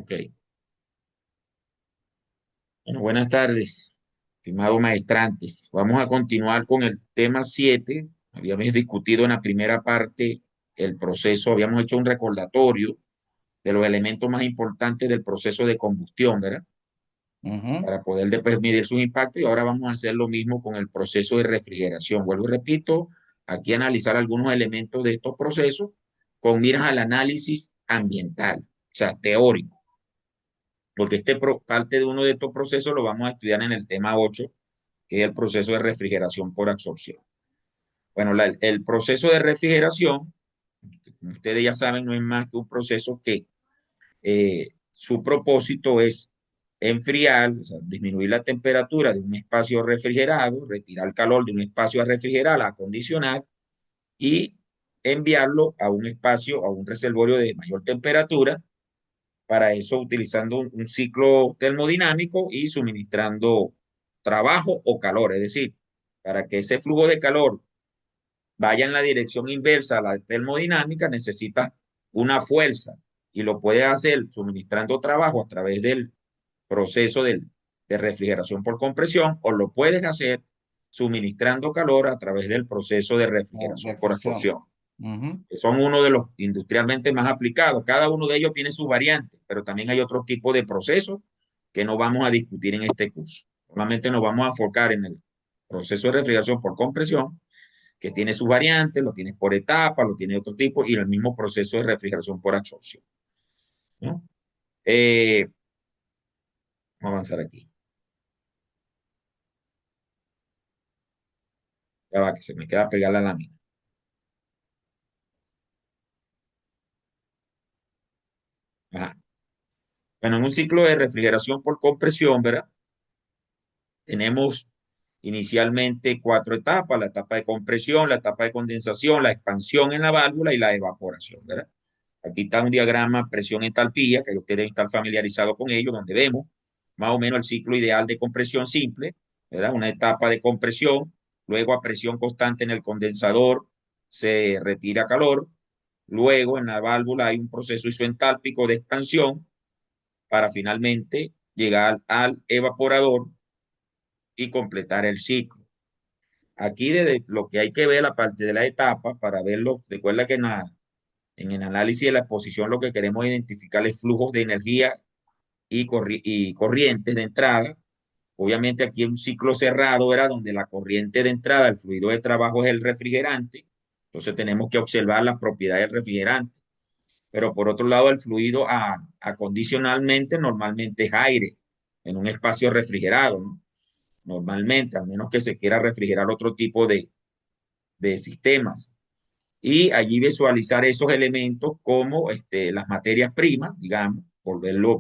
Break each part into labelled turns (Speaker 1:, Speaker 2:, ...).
Speaker 1: Ok. Bueno, buenas tardes, estimados maestrantes. Vamos a continuar con el tema 7. Habíamos discutido en la primera parte el proceso, habíamos hecho un recordatorio de los elementos más importantes del proceso de combustión, ¿verdad?
Speaker 2: Ujú.
Speaker 1: Para poder después medir su impacto y ahora vamos a hacer lo mismo con el proceso de refrigeración. Vuelvo y repito, aquí analizar algunos elementos de estos procesos con miras al análisis ambiental, o sea, teórico, porque parte de uno de estos procesos lo vamos a estudiar en el tema 8, que es el proceso de refrigeración por absorción. Bueno, el proceso de refrigeración, como ustedes ya saben, no es más que un proceso que su propósito es enfriar, o sea, disminuir la temperatura de un espacio refrigerado, retirar el calor de un espacio a refrigerar, a acondicionar y enviarlo a un espacio, a un reservorio de mayor temperatura, para eso utilizando un ciclo termodinámico y suministrando trabajo o calor, es decir, para que ese flujo de calor vaya en la dirección inversa a la termodinámica, necesita una fuerza y lo puede hacer suministrando trabajo a través del proceso de refrigeración por compresión o lo puedes hacer suministrando calor a través del proceso de
Speaker 2: De
Speaker 1: refrigeración por
Speaker 2: absorción.
Speaker 1: absorción,
Speaker 2: Ujú.
Speaker 1: que son uno de los industrialmente más aplicados. Cada uno de ellos tiene sus variantes, pero también hay otro tipo de procesos que no vamos a discutir en este curso. Solamente nos vamos a enfocar en el proceso de refrigeración por compresión, que tiene sus variantes, lo tienes por etapas, lo tiene otro tipo, y el mismo proceso de refrigeración por absorción, ¿no? Eh, Vamos a avanzar aquí. Ya va, que se me queda pegada la lámina. Ajá. Bueno, en un ciclo de refrigeración por compresión, ¿verdad? Tenemos inicialmente cuatro etapas: la etapa de compresión, la etapa de condensación, la expansión en la válvula y la evaporación, ¿verdad? Aquí está un diagrama presión-entalpía, que ustedes deben estar familiarizados con ello, donde vemos más o menos el ciclo ideal de compresión simple, ¿verdad? Una etapa de compresión, luego a presión constante en el condensador se retira calor, luego en la válvula hay un proceso isoentálpico de expansión para finalmente llegar al evaporador y completar el ciclo. Aquí desde lo que hay que ver la parte de la etapa para verlo, recuerda que en el análisis de la exposición lo que queremos identificar es flujos de energía y corrientes de entrada. Obviamente aquí un ciclo cerrado era donde la corriente de entrada, el fluido de trabajo es el refrigerante, entonces tenemos que observar las propiedades del refrigerante. Pero por otro lado, el fluido acondicionalmente normalmente es aire en un espacio refrigerado, ¿no? Normalmente, a menos que se quiera refrigerar otro tipo de sistemas. Y allí visualizar esos elementos como las materias primas, digamos,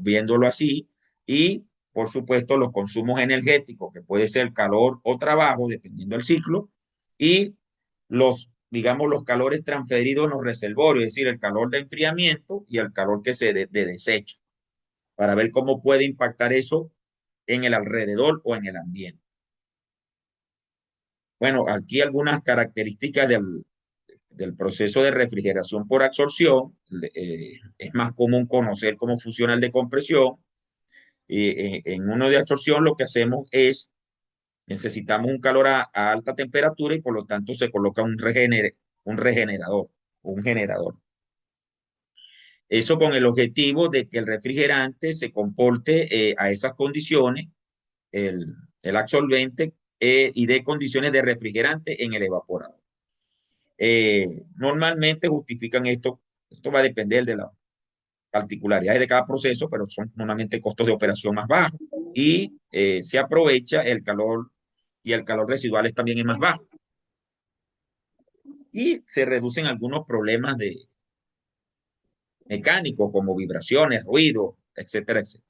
Speaker 1: viéndolo así, y por supuesto los consumos energéticos, que puede ser calor o trabajo, dependiendo del ciclo, y digamos, los calores transferidos en los reservorios, es decir, el calor de enfriamiento y el calor que de desecho, para ver cómo puede impactar eso en el alrededor o en el ambiente. Bueno, aquí algunas características del proceso de refrigeración por absorción. Es más común conocer cómo funciona el de compresión. En uno de absorción lo que hacemos es, necesitamos un calor a alta temperatura y por lo tanto se coloca un regenerador o un generador. Eso con el objetivo de que el refrigerante se comporte a esas condiciones, el absorbente, y de condiciones de refrigerante en el evaporador. Normalmente justifican esto va a depender de las particularidades de cada proceso, pero son normalmente costos de operación más bajos y se aprovecha el calor y el calor residual también es más bajo y se reducen algunos problemas mecánicos como vibraciones, ruido, etcétera, etcétera.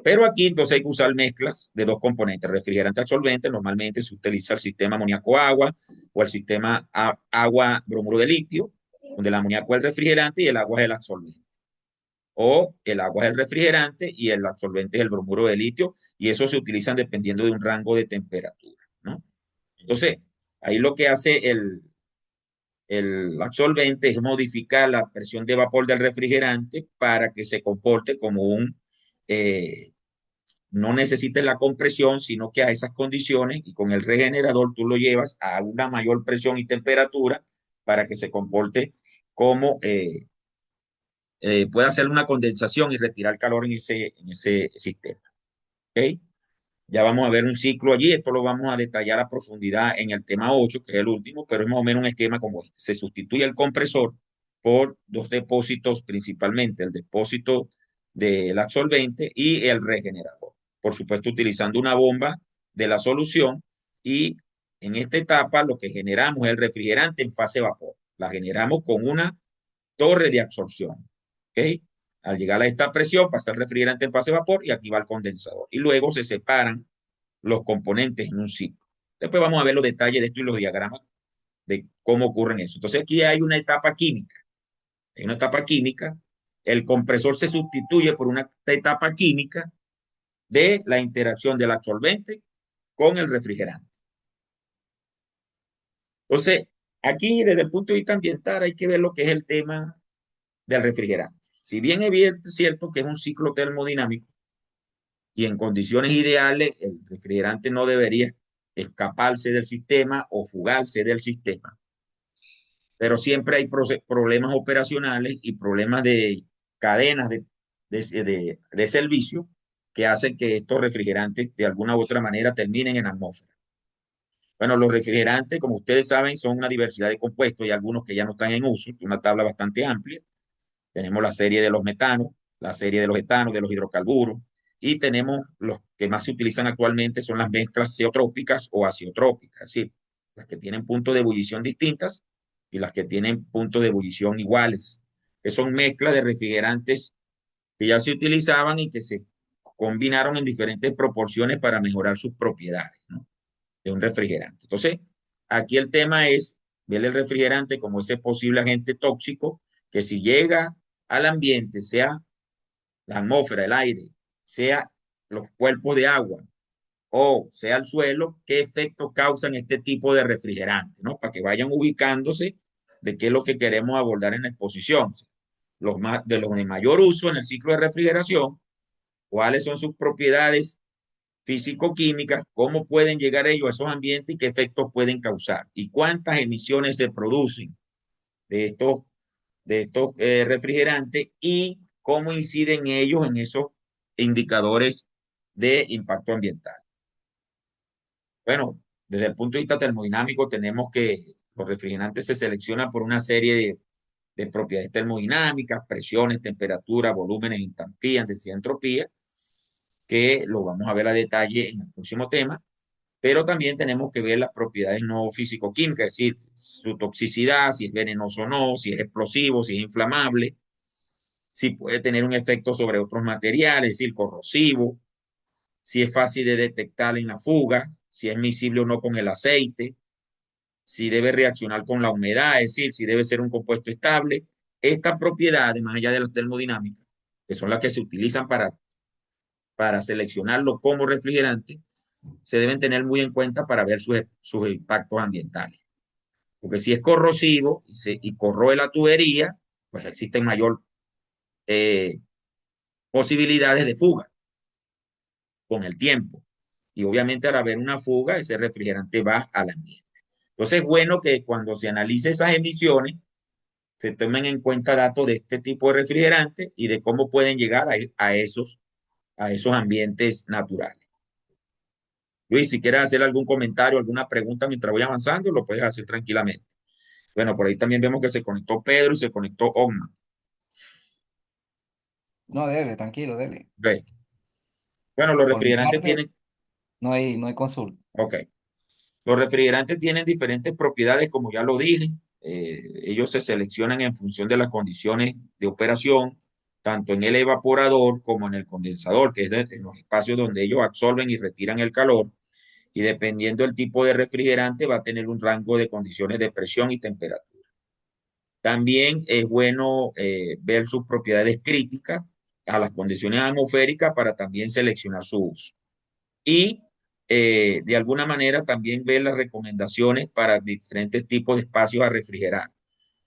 Speaker 1: Pero aquí entonces hay que usar mezclas de dos componentes, refrigerante absorbente, normalmente se utiliza el sistema amoníaco-agua o el sistema agua-bromuro de litio, donde el amoníaco es el refrigerante y el agua es el absorbente. O el agua es el refrigerante y el absorbente es el bromuro de litio, y eso se utilizan dependiendo de un rango de temperatura, ¿no? Entonces, ahí lo que hace el absorbente es modificar la presión de vapor del refrigerante para que se comporte como eh, no necesites la compresión, sino que a esas condiciones y con el regenerador tú lo llevas a una mayor presión y temperatura para que se comporte como pueda hacer una condensación y retirar calor en ese sistema. ¿Ok? Ya vamos a ver un ciclo allí, esto lo vamos a detallar a profundidad en el tema 8, que es el último, pero es más o menos un esquema como este. Se sustituye el compresor por dos depósitos principalmente, el depósito del absorbente y el regenerador. Por supuesto, utilizando una bomba de la solución y en esta etapa lo que generamos es el refrigerante en fase vapor. La generamos con una torre de absorción. ¿Ok? Al llegar a esta presión pasa el refrigerante en fase vapor y aquí va el condensador. Y luego se separan los componentes en un ciclo. Después vamos a ver los detalles de esto y los diagramas de cómo ocurren eso. Entonces aquí hay una etapa química. Hay una etapa química. El compresor se sustituye por una etapa química de la interacción del absorbente con el refrigerante. Entonces, aquí desde el punto de vista ambiental hay que ver lo que es el tema del refrigerante. Si bien es cierto que es un ciclo termodinámico y en condiciones ideales el refrigerante no debería escaparse del sistema o fugarse del sistema, pero siempre hay problemas operacionales y problemas de cadenas de servicio que hacen que estos refrigerantes de alguna u otra manera terminen en la atmósfera. Bueno, los refrigerantes, como ustedes saben, son una diversidad de compuestos y algunos que ya no están en uso, una tabla bastante amplia. Tenemos la serie de los metanos, la serie de los etanos, de los hidrocarburos, y tenemos los que más se utilizan actualmente son las mezclas zeotrópicas o azeotrópicas, es decir, las que tienen puntos de ebullición distintas y las que tienen puntos de ebullición iguales, que son mezclas de refrigerantes que ya se utilizaban y que se combinaron en diferentes proporciones para mejorar sus propiedades, ¿no? De un refrigerante. Entonces, aquí el tema es ver el refrigerante como ese posible agente tóxico que si llega al ambiente, sea la atmósfera, el aire, sea los cuerpos de agua o sea el suelo, qué efectos causan este tipo de refrigerante, ¿no? Para que vayan ubicándose de qué es lo que queremos abordar en la exposición. De los de mayor uso en el ciclo de refrigeración, cuáles son sus propiedades físico-químicas, cómo pueden llegar ellos a esos ambientes y qué efectos pueden causar y cuántas emisiones se producen de estos refrigerantes y cómo inciden ellos en esos indicadores de impacto ambiental. Bueno, desde el punto de vista termodinámico tenemos que los refrigerantes se seleccionan por una serie de propiedades termodinámicas, presiones, temperaturas, volúmenes, entalpías, densidad, entropía, que lo vamos a ver a detalle en el próximo tema, pero también tenemos que ver las propiedades no físico-químicas, es decir, su toxicidad, si es venenoso o no, si es explosivo, si es inflamable, si puede tener un efecto sobre otros materiales, es decir, corrosivo, si es fácil de detectar en la fuga, si es miscible o no con el aceite, si debe reaccionar con la humedad, es decir, si debe ser un compuesto estable. Estas propiedades, más allá de las termodinámicas, que son las que se utilizan para seleccionarlo como refrigerante, se deben tener muy en cuenta para ver sus impactos ambientales. Porque si es corrosivo y corroe la tubería, pues existen mayor eh, posibilidades de fuga con el tiempo. Y obviamente al haber una fuga, ese refrigerante va al ambiente. Entonces es bueno que cuando se analice esas emisiones, se tomen en cuenta datos de este tipo de refrigerantes y de cómo pueden llegar a esos ambientes naturales. Luis, si quieres hacer algún comentario, alguna pregunta mientras voy avanzando, lo puedes hacer tranquilamente. Bueno, por ahí también vemos que se conectó Pedro y se conectó Omar.
Speaker 2: No, dele, tranquilo, dele.
Speaker 1: Okay. Bueno, los
Speaker 2: Por mi
Speaker 1: refrigerantes
Speaker 2: parte,
Speaker 1: tienen,
Speaker 2: no hay consulta.
Speaker 1: ok, los refrigerantes tienen diferentes propiedades, como ya lo dije. Ellos se seleccionan en función de las condiciones de operación, tanto en el evaporador como en el condensador, que es en los espacios donde ellos absorben y retiran el calor. Y dependiendo del tipo de refrigerante, va a tener un rango de condiciones de presión y temperatura. También es bueno ver sus propiedades críticas a las condiciones atmosféricas para también seleccionar su uso. Y de alguna manera también ver las recomendaciones para diferentes tipos de espacios a refrigerar.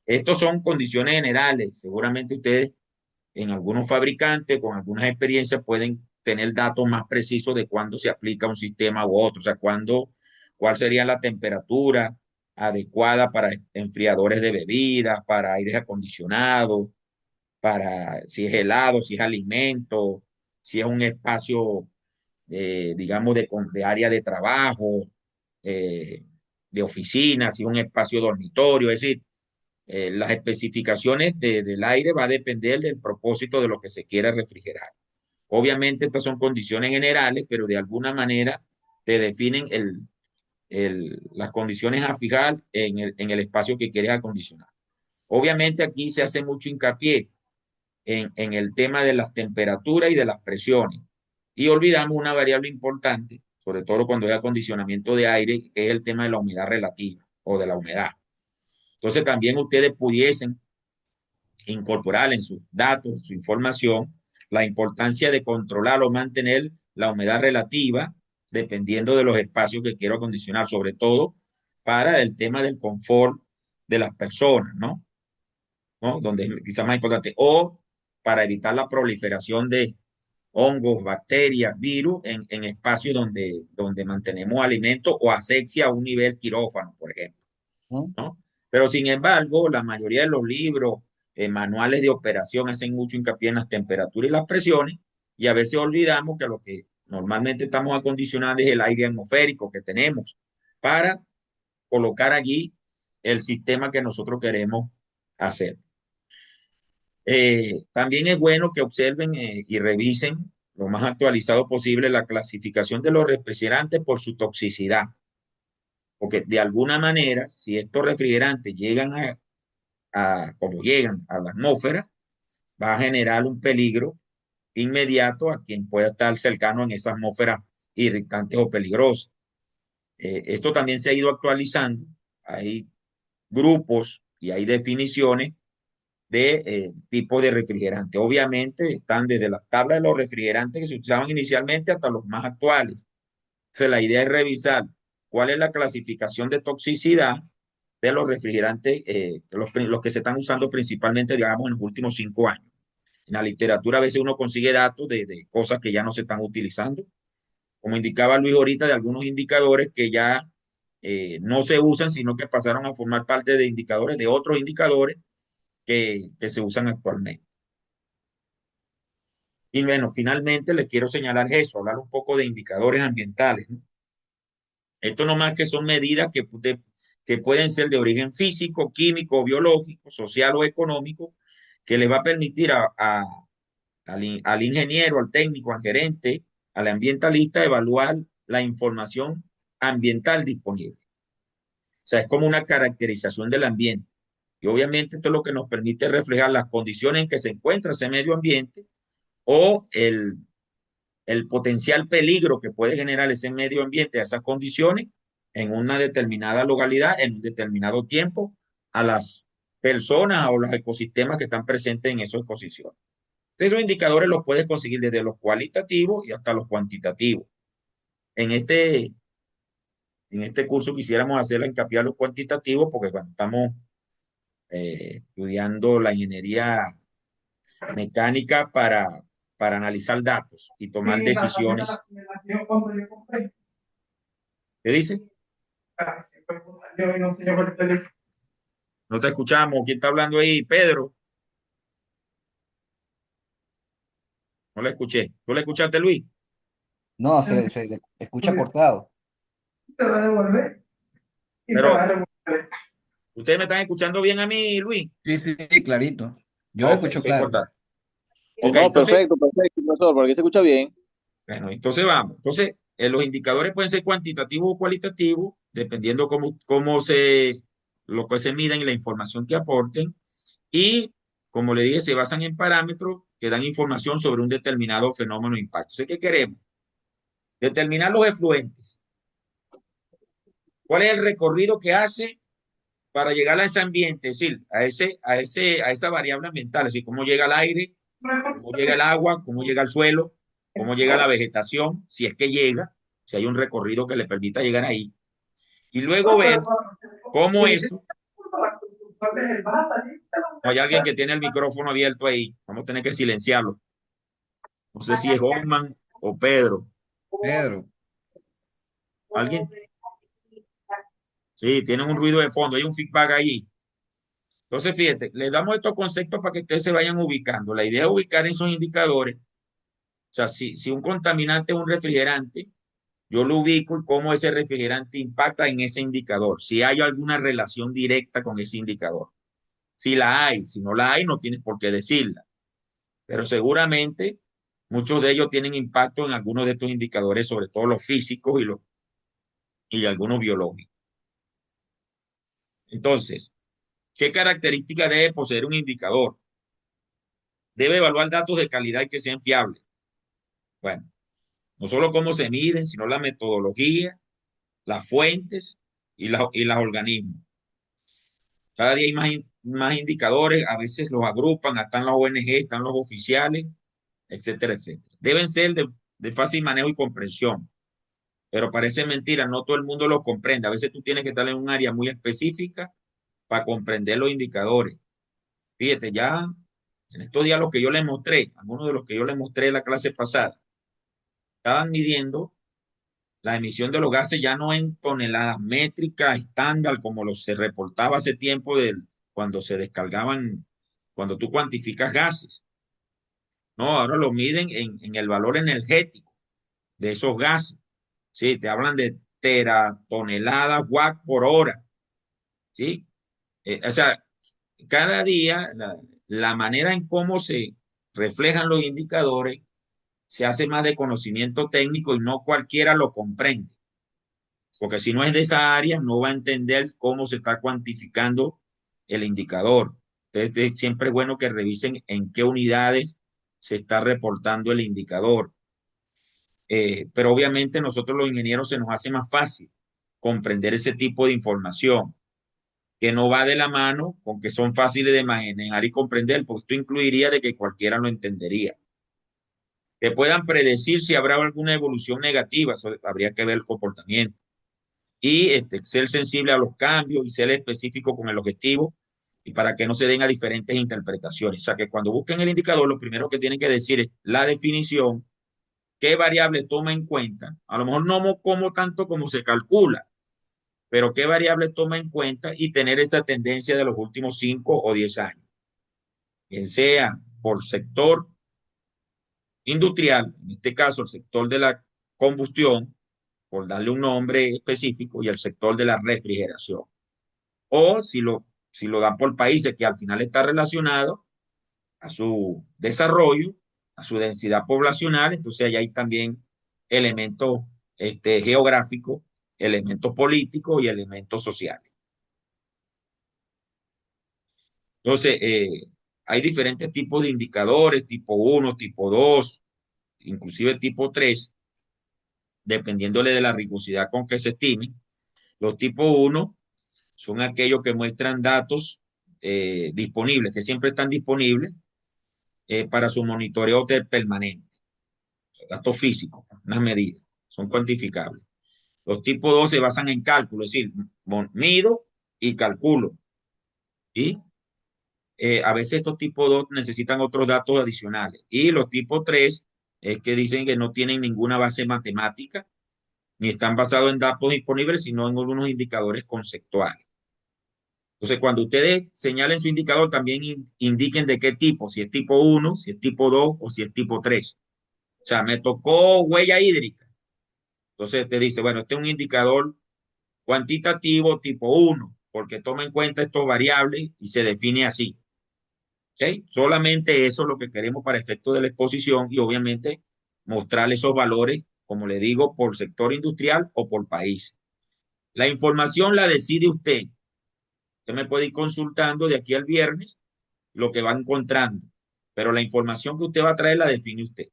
Speaker 1: Estos son condiciones generales. Seguramente ustedes en algunos fabricantes con algunas experiencias pueden tener datos más precisos de cuándo se aplica un sistema u otro, o sea, cuál sería la temperatura adecuada para enfriadores de bebidas, para aires acondicionados, para si es helado, si es alimento, si es un espacio, digamos, de área de trabajo, eh, de oficina, si es un espacio dormitorio, es decir, las especificaciones del aire va a depender del propósito de lo que se quiera refrigerar. Obviamente estas son condiciones generales, pero de alguna manera te definen las condiciones a fijar en el espacio que quieres acondicionar. Obviamente aquí se hace mucho hincapié en el tema de las temperaturas y de las presiones. Y olvidamos una variable importante, sobre todo cuando hay acondicionamiento de aire, que es el tema de la humedad relativa o de la humedad. Entonces también ustedes pudiesen incorporar en sus datos, en su información, la importancia de controlar o mantener la humedad relativa dependiendo de los espacios que quiero acondicionar, sobre todo para el tema del confort de las personas, ¿no? ¿No? Donde es quizás más importante, o para evitar la proliferación de hongos, bacterias, virus en espacios donde mantenemos alimentos o asepsia a un nivel quirófano, por ejemplo.
Speaker 2: ¿no?
Speaker 1: ¿No? Pero sin embargo, la mayoría de los libros, manuales de operación hacen mucho hincapié en las temperaturas y las presiones y a veces olvidamos que lo que normalmente estamos acondicionando es el aire atmosférico que tenemos para colocar allí el sistema que nosotros queremos hacer. También es bueno que observen y revisen lo más actualizado posible la clasificación de los refrigerantes por su toxicidad, porque de alguna manera, si estos refrigerantes llegan como llegan a la atmósfera, va a generar un peligro inmediato a quien pueda estar cercano en esa atmósfera irritante o peligrosa. Esto también se ha ido actualizando. Hay grupos y hay definiciones de tipo de refrigerante. Obviamente están desde las tablas de los refrigerantes que se utilizaban inicialmente hasta los más actuales. Entonces, la idea es revisar cuál es la clasificación de toxicidad de los refrigerantes, los que se están usando principalmente, digamos, en los últimos 5 años. En la literatura a veces uno consigue datos de cosas que ya no se están utilizando, como indicaba Luis ahorita, de algunos indicadores que ya no se usan, sino que pasaron a formar parte de indicadores, de otros indicadores que se usan actualmente. Y bueno, finalmente les quiero señalar eso, hablar un poco de indicadores ambientales, ¿no? Esto no más que son medidas que pueden ser de origen físico, químico, biológico, social o económico, que les va a permitir al ingeniero, al técnico, al gerente, al ambientalista evaluar la información ambiental disponible. O sea, es como una caracterización del ambiente. Y obviamente esto es lo que nos permite reflejar las condiciones en que se encuentra ese medio ambiente o el potencial peligro que puede generar ese medio ambiente a esas condiciones en una determinada localidad, en un determinado tiempo, a las personas o los ecosistemas que están presentes en esos ecosistemas. Entonces, los indicadores los puedes conseguir desde los cualitativos y hasta los cuantitativos. En este, en este curso quisiéramos hacer la hincapié a los cuantitativos porque bueno, estamos estudiando la ingeniería mecánica para analizar datos y
Speaker 3: Sí,
Speaker 1: tomar
Speaker 3: la camioneta
Speaker 1: decisiones.
Speaker 3: me la dio cuando yo compré.
Speaker 1: ¿Qué dice?
Speaker 3: Ah, sí, pues, salió y no se llevó el teléfono.
Speaker 1: No te escuchamos. ¿Quién está hablando ahí? Pedro. No le escuché. ¿Tú le escuchaste, Luis?
Speaker 2: No, se le escucha
Speaker 3: Se
Speaker 2: cortado.
Speaker 3: va a devolver y se va a
Speaker 1: Pero,
Speaker 3: devolver.
Speaker 1: ¿ustedes me están escuchando bien a mí, Luis?
Speaker 2: Sí, sí, sí, clarito. Yo lo
Speaker 1: Ok,
Speaker 2: escucho
Speaker 1: eso es
Speaker 2: claro.
Speaker 1: importante.
Speaker 4: Sí,
Speaker 1: Ok,
Speaker 4: no,
Speaker 1: entonces,
Speaker 4: perfecto, perfecto, profesor, por aquí se escucha bien.
Speaker 1: bueno, entonces vamos. Entonces, los indicadores pueden ser cuantitativos o cualitativos, dependiendo lo que se miden y la información que aporten. Y, como le dije, se basan en parámetros que dan información sobre un determinado fenómeno o impacto. Entonces, ¿qué queremos? Determinar los efluentes. ¿Cuál es el recorrido que hace para llegar a ese ambiente? Es decir, a esa variable ambiental, es decir, cómo llega el aire, cómo llega el agua, cómo llega el suelo, cómo llega la vegetación, si es que llega, si hay un recorrido que le permita llegar ahí. Y luego ver cómo eso
Speaker 3: Entonces, vas a salir,
Speaker 1: Hay alguien que tiene el micrófono abierto ahí. Vamos a tener que silenciarlo. No sé si es Osman o Pedro.
Speaker 2: Pedro,
Speaker 1: ¿Alguien? Sí, tienen un ruido de fondo. Hay un feedback ahí. Entonces, fíjate, les damos estos conceptos para que ustedes se vayan ubicando. La idea es ubicar esos indicadores. O sea, si un contaminante es un refrigerante, yo lo ubico y cómo ese refrigerante impacta en ese indicador. Si hay alguna relación directa con ese indicador. Si la hay, si no la hay, no tienes por qué decirla. Pero seguramente muchos de ellos tienen impacto en algunos de estos indicadores, sobre todo los físicos y algunos biológicos. Entonces, ¿qué características debe poseer un indicador? Debe evaluar datos de calidad y que sean fiables. Bueno, no solo cómo se miden, sino la metodología, las fuentes y los organismos. Cada día hay más indicadores, a veces los agrupan, están las ONG, están los oficiales, etcétera, etcétera. Deben ser de fácil manejo y comprensión, pero parece mentira, no todo el mundo los comprende. A veces tú tienes que estar en un área muy específica para comprender los indicadores. Fíjate, ya en estos días los que yo les mostré, algunos de los que yo les mostré en la clase pasada, estaban midiendo la emisión de los gases ya no en toneladas métricas estándar como se reportaba hace tiempo cuando se descargaban, cuando tú cuantificas gases. No, ahora lo miden en el valor energético de esos gases. Sí, te hablan de teratoneladas watt por hora. Sí, o sea, cada día la manera en cómo se reflejan los indicadores se hace más de conocimiento técnico y no cualquiera lo comprende. Porque si no es de esa área, no va a entender cómo se está cuantificando el indicador. Entonces, siempre es bueno que revisen en qué unidades se está reportando el indicador. Pero obviamente nosotros los ingenieros se nos hace más fácil comprender ese tipo de información, que no va de la mano con que son fáciles de manejar y comprender, porque esto incluiría de que cualquiera lo entendería. Que puedan predecir si habrá alguna evolución negativa, eso habría que ver el comportamiento y ser sensible a los cambios y ser específico con el objetivo y para que no se den a diferentes interpretaciones. O sea, que cuando busquen el indicador, lo primero que tienen que decir es la definición, qué variable toma en cuenta, a lo mejor no como tanto como se calcula, pero qué variable toma en cuenta y tener esa tendencia de los últimos 5 o 10 años, que sea por sector industrial, en este caso el sector de la combustión, por darle un nombre específico, y el sector de la refrigeración. O si lo dan por países que al final está relacionado a su desarrollo, a su densidad poblacional, entonces ahí hay también elementos geográficos, elementos políticos y elementos sociales. Entonces, hay diferentes tipos de indicadores, tipo 1, tipo 2, inclusive tipo 3, dependiéndole de la rigurosidad con que se estimen. Los tipo 1 son aquellos que muestran datos disponibles, que siempre están disponibles para su monitoreo permanente. Datos físicos, unas medidas, son cuantificables. Los tipos 2 se basan en cálculo, es decir, mido y calculo. Y a veces estos tipos 2 necesitan otros datos adicionales. Y los tipos 3 es que dicen que no tienen ninguna base matemática, ni están basados en datos disponibles, sino en algunos indicadores conceptuales. Entonces, cuando ustedes señalen su indicador, también indiquen de qué tipo, si es tipo 1, si es tipo 2 o si es tipo 3. O sea, me tocó huella hídrica. Entonces te dice, bueno, este es un indicador cuantitativo tipo 1, porque toma en cuenta estos variables y se define así. ¿Okay? Solamente eso es lo que queremos para efectos de la exposición y obviamente mostrarle esos valores, como le digo, por sector industrial o por país. La información la decide usted. Usted me puede ir consultando de aquí al viernes lo que va encontrando, pero la información que usted va a traer la define usted.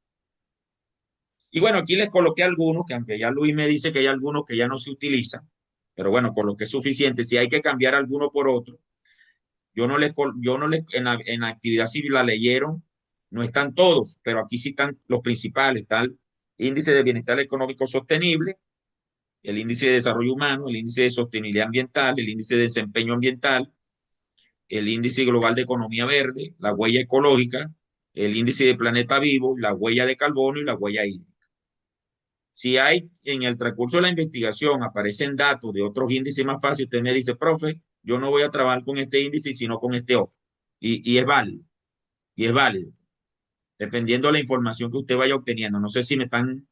Speaker 1: Y bueno, aquí les coloqué algunos, que aunque ya Luis me dice que hay algunos que ya no se utilizan, pero bueno, con lo que es suficiente. Si hay que cambiar alguno por otro, yo no les, en la actividad civil la leyeron, no están todos, pero aquí sí están los principales. Está el índice de bienestar económico sostenible, el índice de desarrollo humano, el índice de sostenibilidad ambiental, el índice de desempeño ambiental, el índice global de economía verde, la huella ecológica, el índice de planeta vivo, la huella de carbono y la huella hídrica. Si hay en el transcurso de la investigación aparecen datos de otros índices más fáciles, usted me dice, profe, yo no voy a trabajar con este índice, sino con este otro. Y es válido, y es válido, dependiendo de la información que usted vaya obteniendo. No sé si me están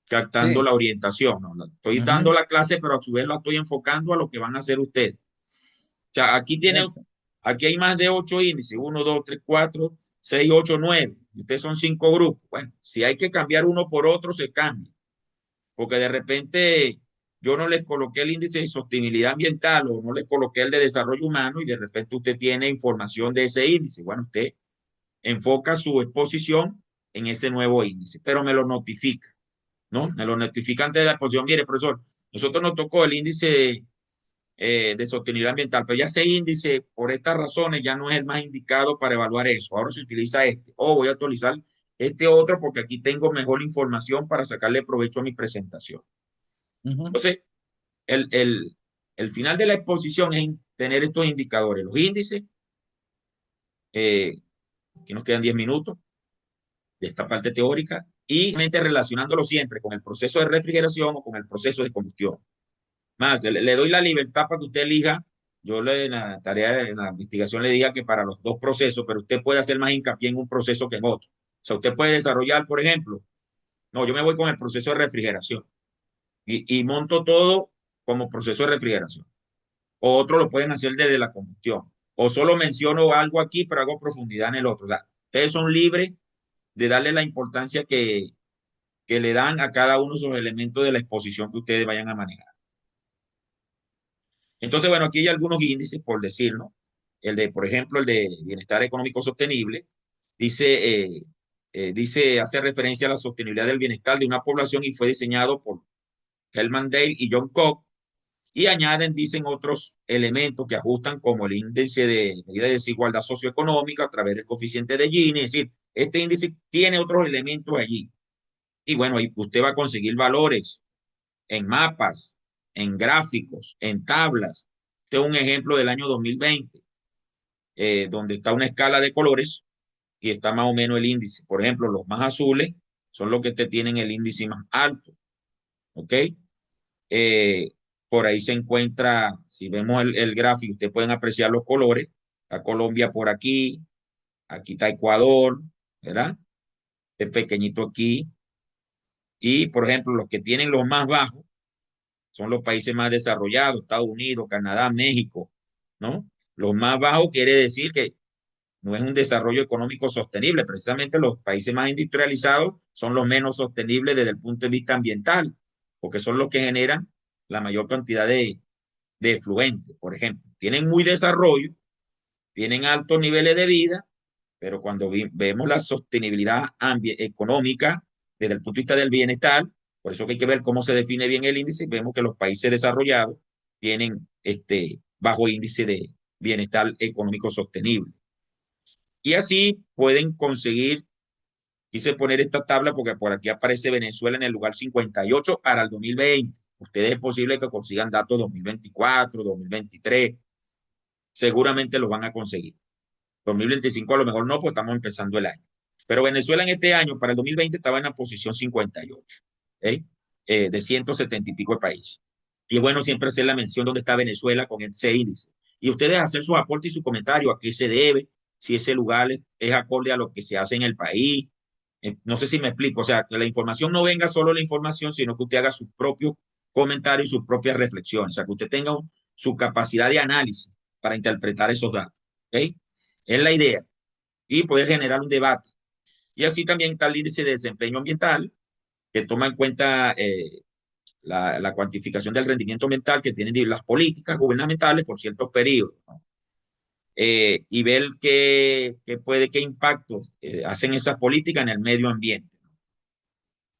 Speaker 1: captando
Speaker 2: Sí.
Speaker 1: la orientación, ¿no? Estoy dando
Speaker 2: Ujú.
Speaker 1: la clase, pero a su vez la estoy enfocando a lo que van a hacer ustedes. O sea,
Speaker 2: Correcto.
Speaker 1: aquí hay más de 8 índices, 1, 2, 3, 4, 6, 8, 9. Y ustedes son 5 grupos. Bueno, si hay que cambiar uno por otro, se cambia. Porque de repente yo no les coloqué el índice de sostenibilidad ambiental o no les coloqué el de desarrollo humano y de repente usted tiene información de ese índice. Bueno, usted enfoca su exposición en ese nuevo índice, pero me lo notifica, ¿no? Me lo notifica antes de la exposición. Mire, profesor, nosotros nos tocó el índice de sostenibilidad ambiental, pero ya ese índice, por estas razones, ya no es el más indicado para evaluar eso. Ahora se utiliza este. O voy a actualizar este otro porque aquí tengo mejor información para sacarle provecho a mi presentación.
Speaker 2: Ujú.
Speaker 1: Entonces, el, el, el final de la exposición es tener estos indicadores, los índices, eh, aquí nos quedan 10 minutos de esta parte teórica, y relacionándolo siempre con el proceso de refrigeración o con el proceso de combustión. Más, le doy la libertad para que usted elija. Yo en la tarea, en la investigación le diga que para los dos procesos, pero usted puede hacer más hincapié en un proceso que en otro. O sea, usted puede desarrollar, por ejemplo, no, yo me voy con el proceso de refrigeración y monto todo como proceso de refrigeración. O otros lo pueden hacer desde la combustión. O solo menciono algo aquí, pero hago profundidad en el otro. O sea, ustedes son libres de darle la importancia que le dan a cada uno de esos elementos de la exposición que ustedes vayan a manejar. Entonces, bueno, aquí hay algunos índices, por decirlo. El de, por ejemplo, el de bienestar económico sostenible, dice, hace referencia a la sostenibilidad del bienestar de una población y fue diseñado por Helman Dale y John Koch. Y añaden, dicen, otros elementos que ajustan como el índice de medida de desigualdad socioeconómica a través del coeficiente de Gini. Es decir, este índice tiene otros elementos allí. Y bueno, ahí usted va a conseguir valores en mapas, en gráficos, en tablas. Este es un ejemplo del año 2020, donde está una escala de colores y está más o menos el índice. Por ejemplo, los más azules son los que te tienen el índice más alto. ¿Ok? Eh, por ahí se encuentra, si vemos el gráfico, ustedes pueden apreciar los colores. Está Colombia por aquí, aquí está Ecuador, ¿verdad? Este pequeñito aquí. Y, por ejemplo, los que tienen los más bajos son los países más desarrollados, Estados Unidos, Canadá, México, ¿no? Los más bajos quiere decir que no es un desarrollo económico sostenible. Precisamente los países más industrializados son los menos sostenibles desde el punto de vista ambiental, porque son los que generan la mayor cantidad de efluentes, por ejemplo. Tienen muy desarrollo, tienen altos niveles de vida, pero cuando vemos la sostenibilidad económica desde el punto de vista del bienestar, por eso que hay que ver cómo se define bien el índice, vemos que los países desarrollados tienen bajo índice de bienestar económico sostenible. Y así pueden conseguir, quise poner esta tabla porque por aquí aparece Venezuela en el lugar 58 para el 2020. Ustedes es posible que consigan datos 2024, 2023, seguramente los van a conseguir. 2025 a lo mejor no, pues estamos empezando el año. Pero Venezuela en este año, para el 2020, estaba en la posición 58, ¿eh? De 170 y pico de países. Y es bueno siempre hacer la mención donde está Venezuela con ese índice. Y ustedes hacer sus aportes y su comentario, a qué se debe, si ese lugar es acorde a lo que se hace en el país. No sé si me explico, o sea, que la información no venga solo la información, sino que usted haga sus propios comentarios y sus propias reflexiones, o sea, que usted tenga su capacidad de análisis para interpretar esos datos. ¿Ok? Es la idea. Y poder generar un debate. Y así también está el índice de desempeño ambiental, que toma en cuenta la cuantificación del rendimiento ambiental que tienen las políticas gubernamentales por ciertos periodos, ¿no? Y ver qué impactos hacen esas políticas en el medio ambiente.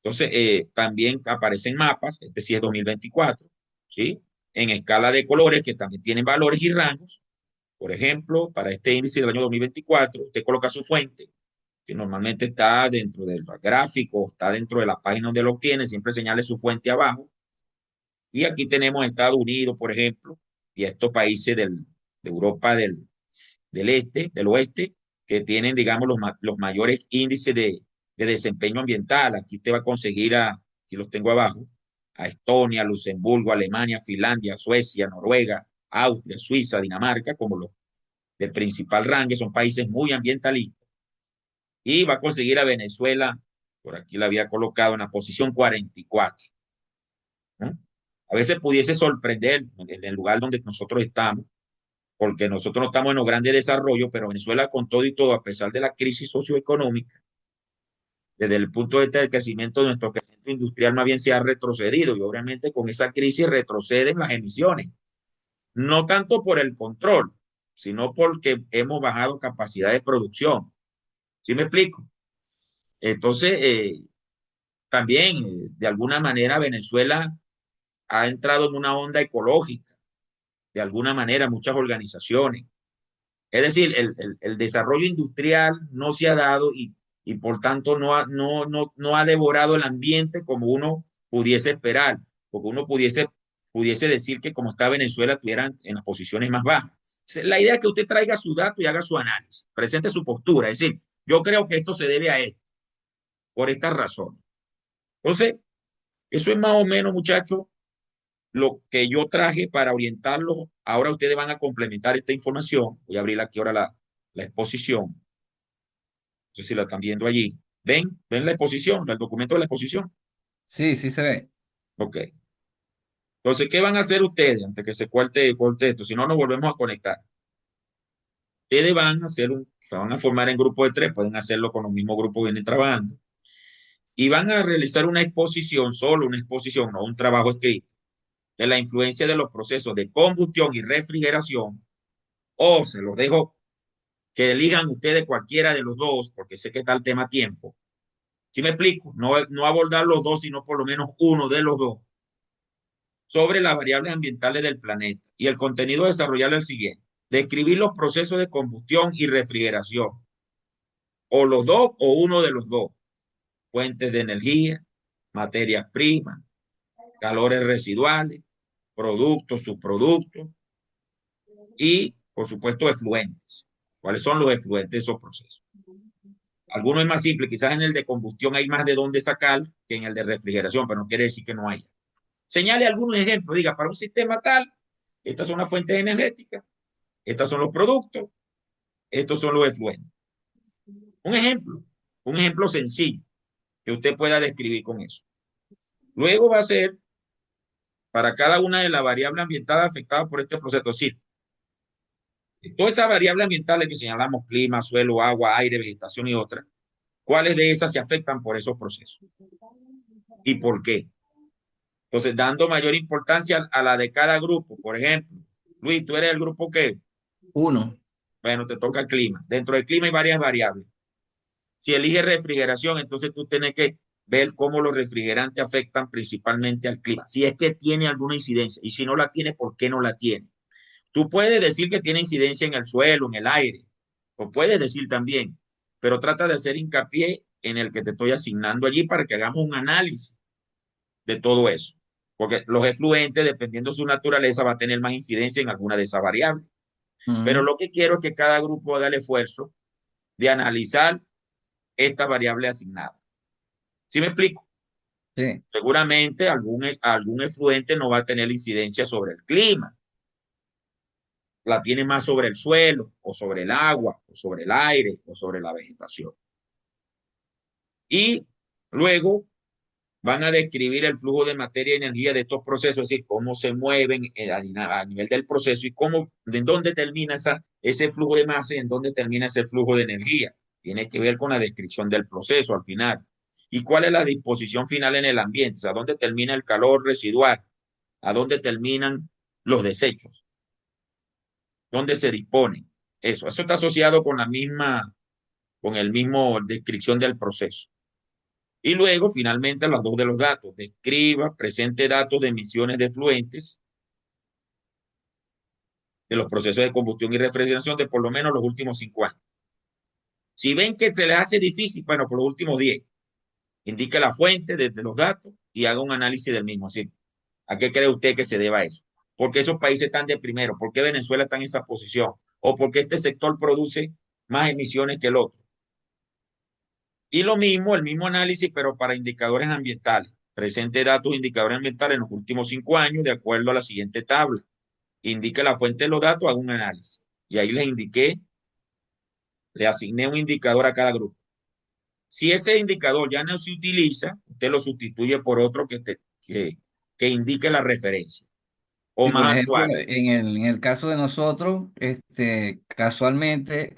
Speaker 1: Entonces, también aparecen mapas, este sí es 2024, ¿sí? En escala de colores que también tienen valores y rangos. Por ejemplo, para este índice del año 2024, usted coloca su fuente, que normalmente está dentro del gráfico, está dentro de la página donde lo obtiene, siempre señale su fuente abajo. Y aquí tenemos Estados Unidos, por ejemplo, y estos países de Europa del este, del oeste, que tienen, digamos, los mayores índices de desempeño ambiental. Aquí usted va a conseguir aquí los tengo abajo, a Estonia, Luxemburgo, Alemania, Finlandia, Suecia, Noruega, Austria, Suiza, Dinamarca, como los de principal rango, son países muy ambientalistas. Y va a conseguir a Venezuela, por aquí la había colocado en la posición 44. ¿No? A veces pudiese sorprender en el lugar donde nosotros estamos, porque nosotros no estamos en los grandes desarrollos, pero Venezuela con todo y todo, a pesar de la crisis socioeconómica, desde el punto de vista del crecimiento de nuestro crecimiento industrial más bien se ha retrocedido y obviamente con esa crisis retroceden las emisiones, no tanto por el control, sino porque hemos bajado capacidad de producción. ¿Sí me explico? Entonces, también, de alguna manera, Venezuela ha entrado en una onda ecológica, de alguna manera, muchas organizaciones. Es decir, el desarrollo industrial no se ha dado y por tanto no ha devorado el ambiente como uno pudiese esperar, porque uno pudiese decir que como está Venezuela estuvieran en las posiciones más bajas. La idea es que usted traiga su dato y haga su análisis, presente su postura, es decir, yo creo que esto se debe a esto, por esta razón. Entonces, eso es más o menos, muchachos, lo que yo traje para orientarlos. Ahora ustedes van a complementar esta información. Voy a abrir aquí ahora la exposición. No sé si la están viendo allí. ¿Ven la exposición, el documento de la exposición?
Speaker 2: Sí, sí se ve.
Speaker 1: Ok. Entonces, ¿qué van a hacer ustedes antes que se corte esto? Si no, nos volvemos a conectar. Ustedes se van a formar en grupo de 3, pueden hacerlo con los mismos grupos que vienen trabajando. Y van a realizar una exposición, solo una exposición, no un trabajo escrito, de la influencia de los procesos de combustión y refrigeración, o se los dejo que elijan ustedes cualquiera de los dos, porque sé que está el tema a tiempo. ¿Sí me explico? No abordar los dos, sino por lo menos uno de los dos, sobre las variables ambientales del planeta. Y el contenido desarrollado es el siguiente: describir los procesos de combustión y refrigeración, o los dos o uno de los dos, fuentes de energía, materias primas, calores residuales, productos, subproductos y, por supuesto, efluentes. ¿Cuáles son los efluentes de esos procesos? Algunos es más simple, quizás en el de combustión hay más de dónde sacar que en el de refrigeración, pero no quiere decir que no haya. Señale algunos ejemplos, diga, para un sistema tal, estas son las fuentes energéticas, estos son los productos, estos son los efluentes. Un ejemplo sencillo que usted pueda describir con eso. Luego va a ser para cada una de las variables ambientales afectadas por este proceso. Es decir, todas esas variables ambientales que señalamos, clima, suelo, agua, aire, vegetación y otras, ¿cuáles de esas se afectan por esos procesos? ¿Y por qué? Entonces, dando mayor importancia a la de cada grupo. Por ejemplo, Luis, tú eres el grupo que,
Speaker 2: Uno.
Speaker 1: bueno, te toca el clima. Dentro del clima hay varias variables. Si eliges refrigeración, entonces tú tienes que ver cómo los refrigerantes afectan principalmente al clima. Si es que tiene alguna incidencia. Y si no la tiene, ¿por qué no la tiene? Tú puedes decir que tiene incidencia en el suelo, en el aire. O puedes decir también. Pero trata de hacer hincapié en el que te estoy asignando allí para que hagamos un análisis de todo eso. Porque los efluentes, dependiendo de su naturaleza, va a tener más incidencia en alguna de esas variables. Pero lo que quiero es que cada grupo haga el esfuerzo de analizar esta variable asignada. ¿Sí me explico?
Speaker 2: Sí.
Speaker 1: Seguramente algún efluente no va a tener incidencia sobre el clima, la tiene más sobre el suelo, o sobre el agua, o sobre el aire, o sobre la vegetación. Y luego van a describir el flujo de materia y energía de estos procesos, es decir, cómo se mueven a nivel del proceso y en dónde termina ese flujo de masa y en dónde termina ese flujo de energía. Tiene que ver con la descripción del proceso al final. ¿Y cuál es la disposición final en el ambiente? O sea, ¿dónde termina el calor residual? ¿A dónde terminan los desechos? ¿Dónde se disponen? Eso está asociado con el mismo descripción del proceso. Y luego, finalmente, los dos de los datos. Describa, presente datos de emisiones de efluentes de los procesos de combustión y refrigeración de por lo menos los últimos 5 años. Si ven que se les hace difícil, bueno, por los últimos 10, indique la fuente de los datos y haga un análisis del mismo. Así, ¿a qué cree usted que se deba eso? ¿Por qué esos países están de primero? ¿Por qué Venezuela está en esa posición? o porque este sector produce más emisiones que el otro. Y lo mismo, el mismo análisis, pero para indicadores ambientales. Presente datos de indicadores ambientales en los últimos 5 años de acuerdo a la siguiente tabla. Indique la fuente de los datos, hago un análisis. Y ahí les indiqué, le asigné un indicador a cada grupo. Si ese indicador ya no se utiliza, usted lo sustituye por otro que indique la referencia o
Speaker 2: Y por
Speaker 1: más
Speaker 2: ejemplo,
Speaker 1: actual.
Speaker 2: en el caso de nosotros, casualmente,